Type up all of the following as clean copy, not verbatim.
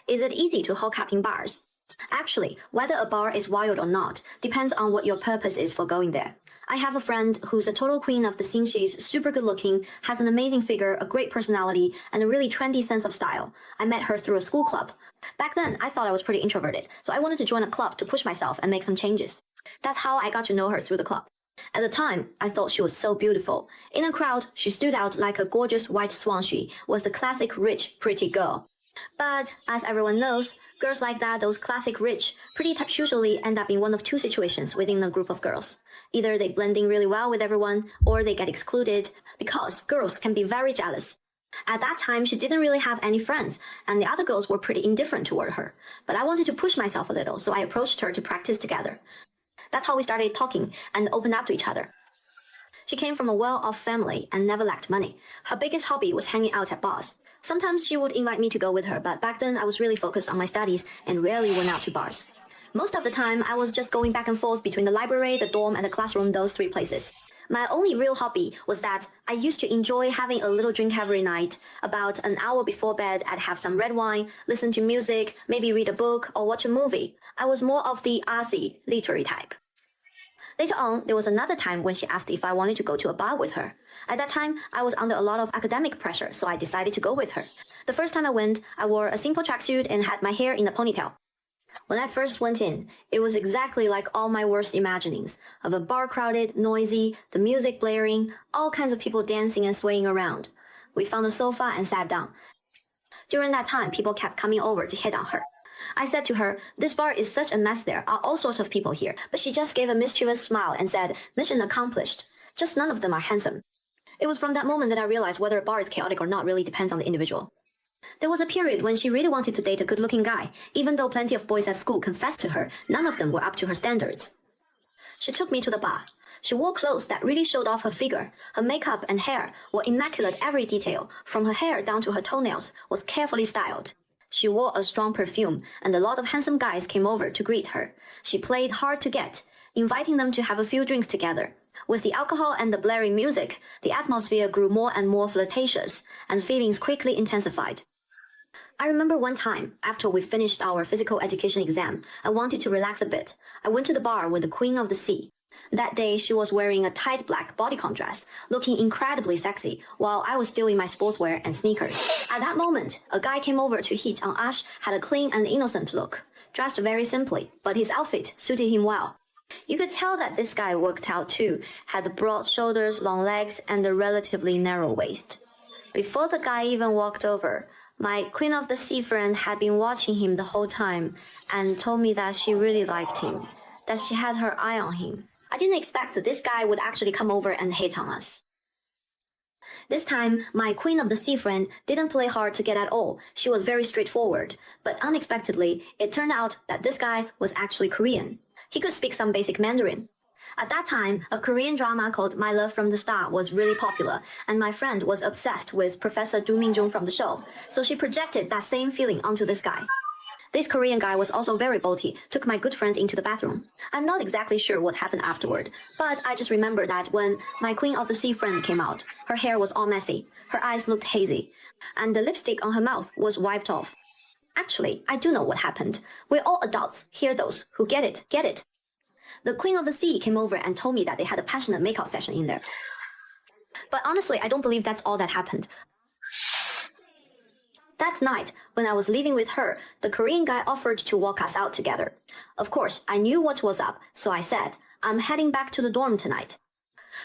Is it easy to hook up in bars? Actually, whether a bar is wild or not depends on what your purpose is for going there. I have a friend who's a total queen of the scene. She's super good looking, has an amazing figure, a great personality, and a really trendy sense of style. I met her through a school club. Back then, I thought I was pretty introverted, so I wanted to join a club to push myself and make some changes. That's how I got to know her through the club. At the time, I thought she was so beautiful. In a crowd, she stood out like a gorgeous white swan. She was the classic rich, pretty girl. But, as everyone knows, girls like that, those classic rich, pretty types usually end up in one of two situations within a group of girls. Either they blend in really well with everyone, or they get excluded, because girls can be very jealous. At that time, she didn't really have any friends, and the other girls were pretty indifferent toward her. But I wanted to push myself a little, so I approached her to practice together. That's how we started talking and opened up to each other. She came from a well-off family and never lacked money. Her biggest hobby was hanging out at bars. Sometimes she would invite me to go with her, but back then I was really focused on my studies and rarely went out to bars. Most of the time, I was just going back and forth between the library, the dorm, and the classroom, those three places. My only real hobby was that I used to enjoy having a little drink every night. About an hour before bed, I'd have some red wine, listen to music, maybe read a book or watch a movie. I was more of the artsy, literary type. Later on, there was another time when she asked if I wanted to go to a bar with her. At that time, I was under a lot of academic pressure, so I decided to go with her. The first time I went, I wore a simple tracksuit and had my hair in a ponytail. When I first went in, it was exactly like all my worst imaginings, of a bar crowded, noisy, the music blaring, all kinds of people dancing and swaying around. We found a sofa and sat down. During that time, people kept coming over to hit on her. I said to her, "This bar is such a mess, there are all sorts of people here," but she just gave a mischievous smile and said, "Mission accomplished. Just none of them are handsome." It was from that moment that I realized whether a bar is chaotic or not really depends on the individual. There was a period when she really wanted to date a good-looking guy. Even though plenty of boys at school confessed to her, none of them were up to her standards. She took me to the bar. She wore clothes that really showed off her figure. Her makeup and hair were immaculate. Every detail, from her hair down to her toenails, was carefully styled. She wore a strong perfume, and a lot of handsome guys came over to greet her. She played hard to get, inviting them to have a few drinks together. With the alcohol and the blaring music, the atmosphere grew more and more flirtatious, and feelings quickly intensified. I remember one time, after we finished our physical education exam, I wanted to relax a bit. I went to the bar with the Queen of the Sea. That day, she was wearing a tight black bodycon dress, looking incredibly sexy, while I was still in my sportswear and sneakers. At that moment, a guy came over to hit on us, had a clean and innocent look, dressed very simply, but his outfit suited him well. You could tell that this guy worked out too, had broad shoulders, long legs, and a relatively narrow waist. Before the guy even walked over, my Queen of the Sea friend had been watching him the whole time and told me that she really liked him, that she had her eye on him. I didn't expect that this guy would actually come over and hate on us. This time, my Queen of the Sea friend didn't play hard to get at all. She was very straightforward, but unexpectedly, it turned out that this guy was actually Korean. He could speak some basic Mandarin. At that time, a Korean drama called My Love from the Star was really popular, and my friend was obsessed with Professor Do Min-jung from the show, so she projected that same feeling onto this guy. This Korean guy was also very boldly, took my good friend into the bathroom. I'm not exactly sure what happened afterward, but I just remember that when my Queen of the Sea friend came out, her hair was all messy, her eyes looked hazy, and the lipstick on her mouth was wiped off. Actually, I do know what happened. We're all adults, hear those who get it, get it. The Queen of the Sea came over and told me that they had a passionate makeout session in there. But honestly, I don't believe that's all that happened. That night, when I was leaving with her, the Korean guy offered to walk us out together. Of course, I knew what was up, so I said, "I'm heading back to the dorm tonight."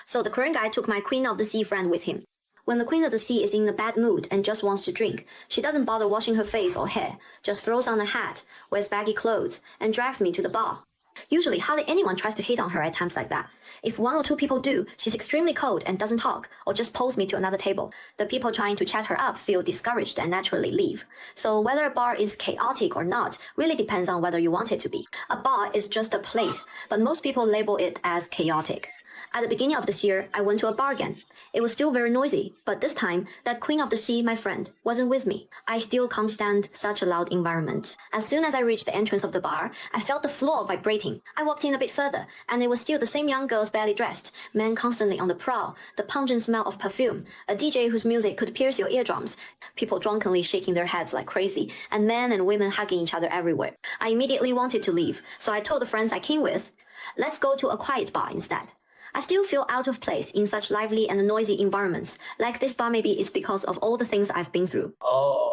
So the Korean guy took my Queen of the Sea friend with him. When the Queen of the Sea is in a bad mood and just wants to drink, she doesn't bother washing her face or hair, just throws on a hat, wears baggy clothes, and drags me to the bar. Usually, hardly anyone tries to hit on her at times like that. If one or two people do, she's extremely cold and doesn't talk, or just pulls me to another table. The people trying to chat her up feel discouraged and naturally leave. So whether a bar is chaotic or not really depends on whether you want it to be. A bar is just a place, but most people label it as chaotic. At the beginning of this year, I went to a bar again. It was still very noisy, but this time, that queen of the sea, my friend, wasn't with me. I still can't stand such a loud environment. As soon as I reached the entrance of the bar, I felt the floor vibrating. I walked in a bit further, and it was still the same young girls barely dressed, men constantly on the prowl, the pungent smell of perfume, a DJ whose music could pierce your eardrums, people drunkenly shaking their heads like crazy, and men and women hugging each other everywhere. I immediately wanted to leave, so I told the friends I came with, let's go to a quiet bar instead. I still feel out of place in such lively and noisy environments. Like this bar maybe it's because of all the things I've been through. Oh.